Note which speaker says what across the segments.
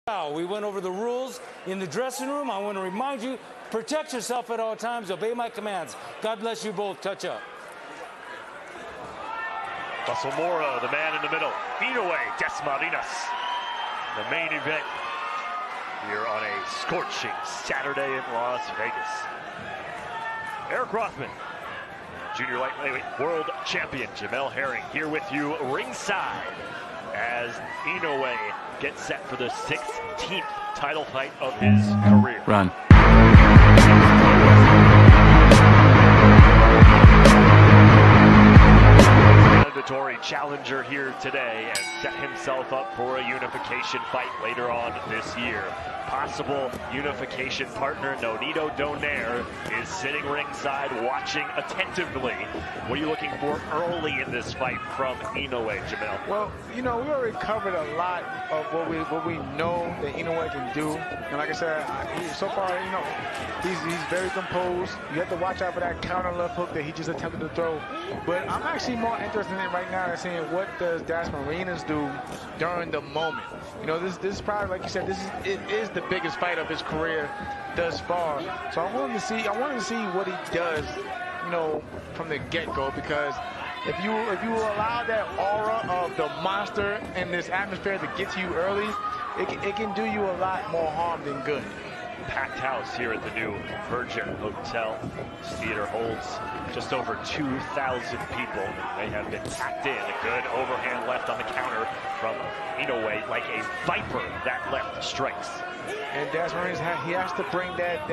Speaker 1: We went over the rules in the dressing room. I want to remind you, protect yourself at all times. Obey my commands. God bless you both. Touch up.
Speaker 2: Mora, the man in the middle. Inoue, dasmariñas. The main event here on a scorching Saturday in Las Vegas. Eric Rothman, junior lightweight world champion Jamel Herring, here with you ringside as Inoue gets set for the 16th title fight of his career.
Speaker 3: Run.
Speaker 2: Mandatory challenger here today and set himself up for a unification fight later on this year. Possible unification partner Nonito Donaire is sitting ringside watching attentively. What are you looking for early in this fight from Inoue, Jamel?
Speaker 4: Well, you know, we already covered a lot of what we know that Inoue can do. And like I said, so far, you know, he's very composed. You have to watch out for that counter left hook that he just attempted to throw. But I'm actually more interested in right now in seeing what does dasmariñas do during the moment. You know, this is probably, like you said, it is the biggest fight of his career thus far. So I wanted to see what he does, you know, from the get-go, because if you allow that aura of the monster in this atmosphere to get to you early, it can do you a lot more harm than good.
Speaker 2: Packed house here at the new Virgin Hotel. This theater holds just over 2,000 people. They have been packed in. A good overhand left on the counter from Inoue, like a viper. That left strikes.
Speaker 4: And dasmariñas, he has to bring that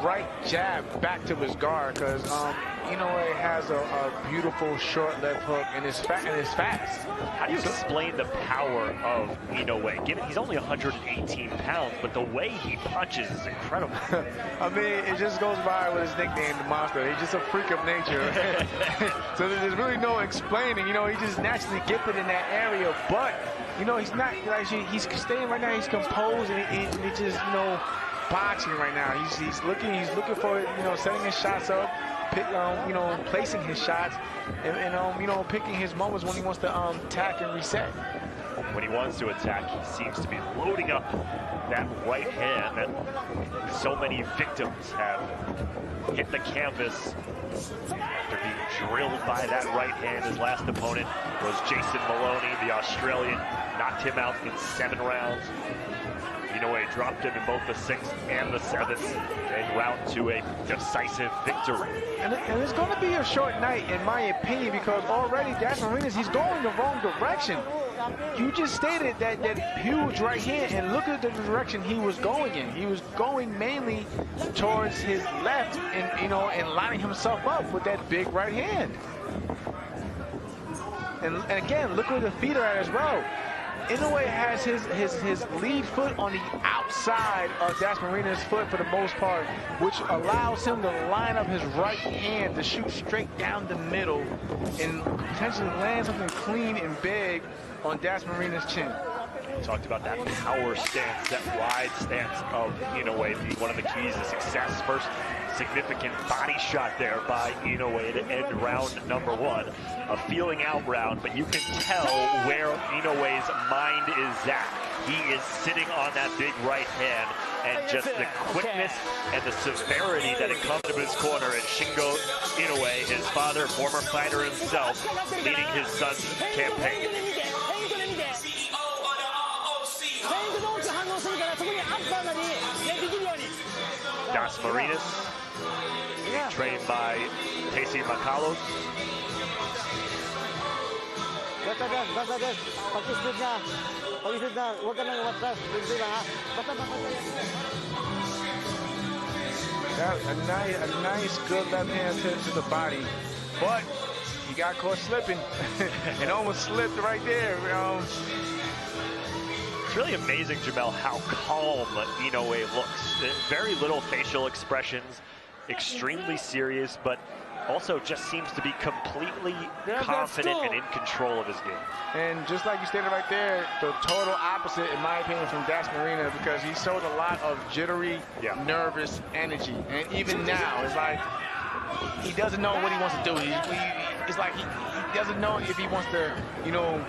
Speaker 4: right jab back to his guard, because Inoue has a beautiful short left hook and is fast.
Speaker 2: How do you explain the power of Inoue? Given he's only 118 pounds, but the way he punches is incredible.
Speaker 4: I mean, it just goes by with his nickname, the Monster. He's just a freak of nature. So there's really no explaining. You know, he's just naturally gifted in that area, but you know, he's not like he's staying right now. He's composed and he just, you know, boxing right now. He's looking for, you know, setting his shots up, you know, placing his shots, and you know, picking his moments when he wants to attack and reset.
Speaker 2: When he wants to attack, he seems to be loading up that right hand that so many victims have hit the canvas after being drilled by that right hand. His last opponent was Jason Maloney, the Australian, knocked him out in 7 rounds. Inoue dropped him in both the 6th and the 7th, and round to a decisive victory.
Speaker 4: And it's going to be a short night, in my opinion, because already dasmariñas, he's going the wrong direction. You just stated that huge right hand, and look at the direction he was going in. He was going mainly towards his left, and, you know, and lining himself up with that big right hand. And again, look where the feet are at as well. Inoue has his lead foot on the outside of dasmariñas' foot for the most part, which allows him to line up his right hand to shoot straight down the middle and potentially land something clean and big on dasmariñas' chin.
Speaker 2: Talked about that power stance, that wide stance of Inoue being one of the keys to success. First significant body shot there by Inoue to end round number 1. A feeling out round, but you can tell where Inoue's mind is at. He is sitting on that big right hand, and just the quickness and the severity that it comes to his corner. And Shingo Inoue, his father, former fighter himself, leading his son's campaign. Dasmariñas, trained by Casey Macalos.
Speaker 4: A nice good left hand to the body, but he got caught slipping and almost slipped right there.
Speaker 2: It's really amazing, Jamel, how calm Inoue looks. Very little facial expressions, extremely serious, but also just seems to be completely confident and in control of his game.
Speaker 4: And just like you stated right there, the total opposite, in my opinion, from dasmariñas, because he showed a lot of jittery, nervous energy. And even now, it's like he doesn't know what he wants to do. It's like he doesn't know if he wants to, you know,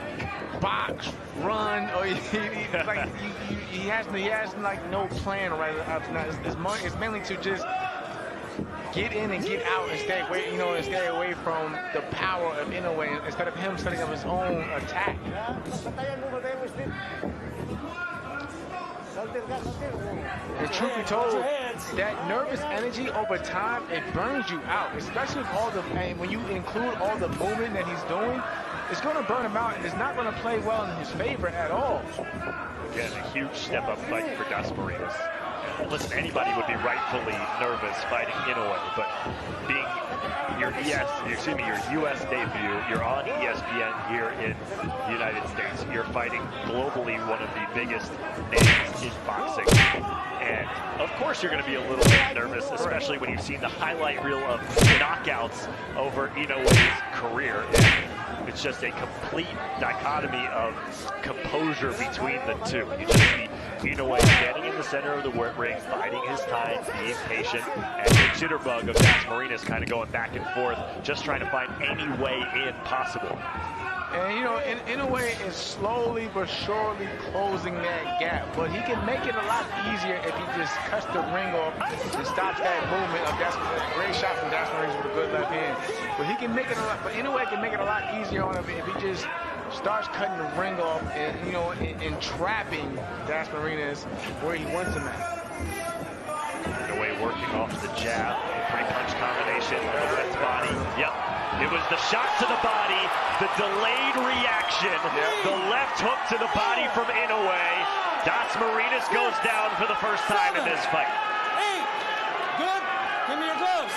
Speaker 4: box, run, or he has like no plan right after that. It's mainly to just get in and get out and stay away, you know, and stay away from the power of Inoue instead of him setting up his own attack. And truth be told, that nervous energy over time, it burns you out, especially with all the, and when you include all the movement that he's doing, it's going to burn him out, and it's not going to play well in his favor at all.
Speaker 2: Again, a huge step-up fight for dasmariñas. Listen, anybody would be rightfully nervous fighting Inoue, but being your U.S. debut, you're on ESPN here in the United States. You're fighting globally one of the biggest names in boxing. And of course you're going to be a little bit nervous, especially when you've seen the highlight reel of knockouts over Inoue's career. It's just a complete dichotomy of composure between the two. You just see Inoue standing in the center of the ring, biding his time, being patient, and the jitterbug of dasmariñas kind of going back and forth, just trying to find any way in possible.
Speaker 4: And you know, Inoue is slowly but surely closing that gap, but he can make it a lot easier if he just cuts the ring off and stops that movement of dasmariñas. Great shot from dasmariñas with a good left hand, but he can make it a lot. But Inoue can make it a lot easier on him if he just starts cutting the ring off and, you know, and trapping dasmariñas where he wants him at.
Speaker 2: Inoue working off the jab, three-punch combination on the left body. Yep. It was the shot to the body, the delayed reaction, the left hook to the body from Inoue. Dasmariñas goes down for the first time in this fight.
Speaker 1: Hey, good. Give me your gloves.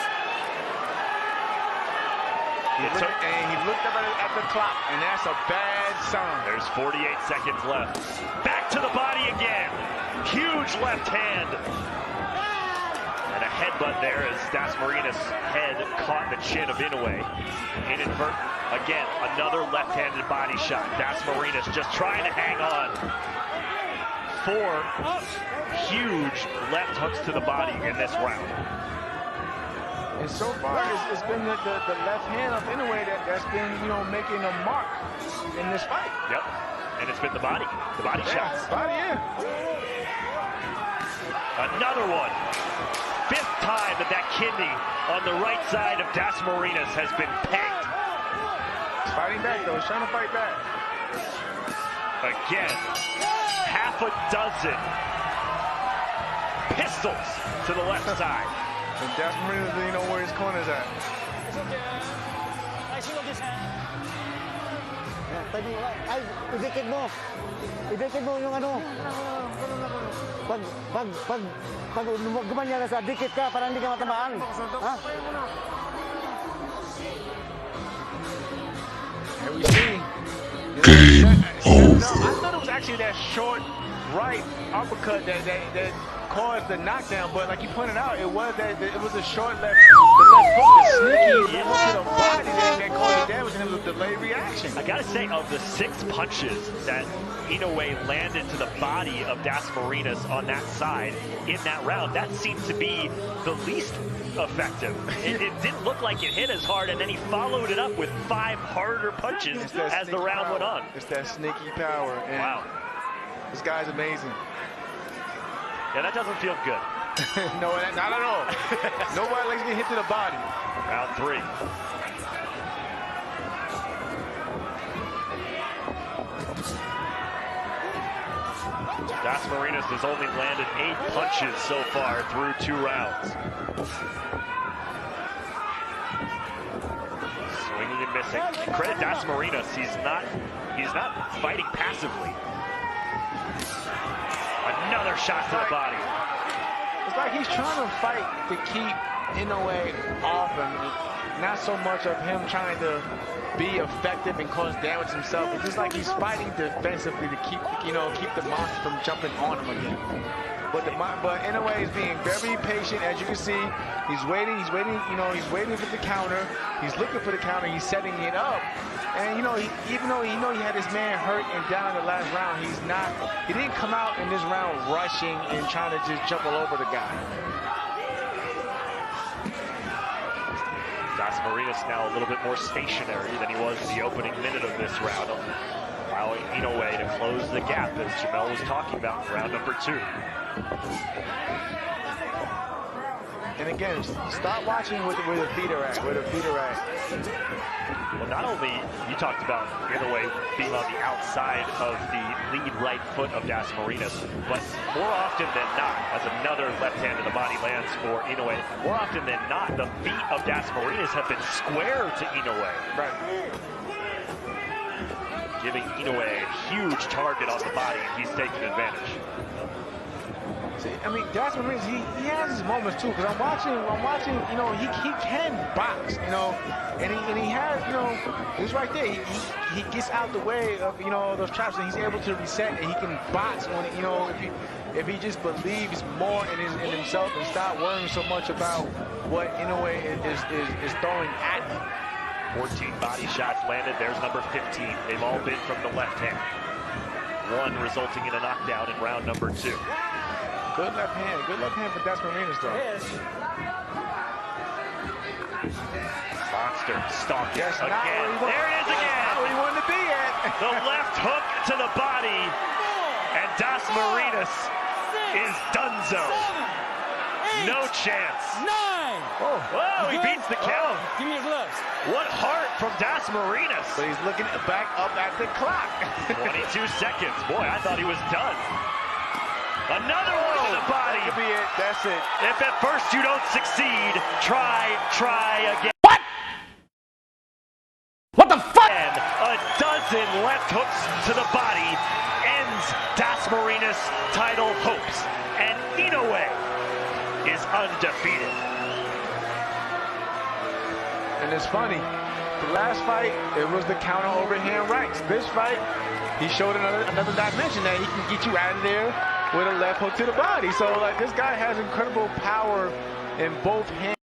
Speaker 4: And he looked up at the clock, and that's a bad sign.
Speaker 2: There's 48 seconds left. Back to the body again. Huge left hand. And a headbutt there as dasmariñas' head caught the chin of Inoue. Inadvertent. Again, another left-handed body shot. Dasmariñas just trying to hang on. 4 huge left hooks to the body in this round.
Speaker 4: And so far, it's been the left hand of Inoue that's been, you know, making a mark in this fight.
Speaker 2: Yep. And it's been the body shots.
Speaker 4: Body, yeah.
Speaker 2: Another one. 5th time that kidney on the right side of dasmariñas has been pegged.
Speaker 4: He's fighting back, though. He's trying to fight back.
Speaker 2: Again, half a dozen pistols to the left side.
Speaker 4: And dasmariñas doesn't know where his corner's at.
Speaker 3: Ay, idikit mo. Idikit mo yung ano. Pag gumanyan ka sa dikit ka, para hindi ka matamaan. Ha?
Speaker 4: Here we see. Game over. I thought it was actually that short right uppercut that caused the knockdown, but like you pointed out, it was a short left, the left hook, the sneaky to the body that caused the damage, and it was a delayed reaction.
Speaker 2: I gotta say, of the 6 punches that Inoue landed to the body of dasmariñas on that side in that round, that seemed to be the least effective. It didn't look like it hit as hard, and then he followed it up with 5 harder punches as the round went on.
Speaker 4: It's that sneaky power. And
Speaker 2: wow.
Speaker 4: This guy's amazing.
Speaker 2: Yeah, that doesn't feel good.
Speaker 4: No, not at all. Nobody likes to get hit to the body.
Speaker 2: Round 3. Dasmariñas has only landed 8 punches so far through 2 rounds. Swinging and missing. Credit Dasmariñas, he's not fighting passively. Another shot to the body.
Speaker 4: It's like he's trying to fight to keep Inoue off him. Not so much of him trying to be effective and cause damage himself. It's just like he's fighting defensively to keep the monster from jumping on him again. But Inoue is being very patient, as you can see. He's waiting, he's waiting for the counter. He's looking for the counter, he's setting it up. And even though he had his man hurt and down in the last round, he didn't come out in this round rushing and trying to just jump all over the guy.
Speaker 2: Dasmariñas now a little bit more stationary than he was in the opening minute of this round, allowing Inoue to close the gap, as Jamel was talking about in round number 2.
Speaker 4: And again, start watching where the feet are at,
Speaker 2: Well, not only, you talked about Inoue being on the outside of the lead right foot of Dasmariñas, but more often than not, as another left hand to the body lands for Inoue, more often than not, the feet of Dasmariñas have been square to Inoue.
Speaker 4: Right.
Speaker 2: Giving Inoue a huge target on the body, and he's taking advantage.
Speaker 4: See, I mean, Dasmariñas, he has his moments too, because I'm watching, you know, he can box, you know, and he has, you know, it's right there. He gets out the way of, you know, those traps, and he's able to reset, and he can box when, you know, if he just believes more in himself and stop worrying so much about what Inoue is throwing at him.
Speaker 2: 14 body shots landed. There's number 15. They've all been from the left hand. One resulting in a knockdown in round number 2.
Speaker 4: Good left hand for Dasmariñas though.
Speaker 2: Monster stalking
Speaker 4: Yes,
Speaker 2: again. There it is again.
Speaker 4: Not where he wanted to be at.
Speaker 2: The left hook to the body, and Dasmariñas is donezo. No chance.
Speaker 1: 9.
Speaker 2: Whoa, he beats the count.
Speaker 1: Give me your gloves.
Speaker 2: What heart from Dasmariñas.
Speaker 4: But he's looking back up at the clock.
Speaker 2: 22 seconds. Boy, I thought he was done. Another one to the body.
Speaker 4: That could be it. That's it.
Speaker 2: If at first you don't succeed, try again.
Speaker 3: What the fuck?
Speaker 2: And a dozen left hooks to the body ends Dasmariñas' title hopes. And Inoue is undefeated.
Speaker 4: And it's funny. The last fight, it was the counter overhand rights. This fight, he showed another dimension that he can get you out of there with a left hook to the body. So, like, this guy has incredible power in both hands.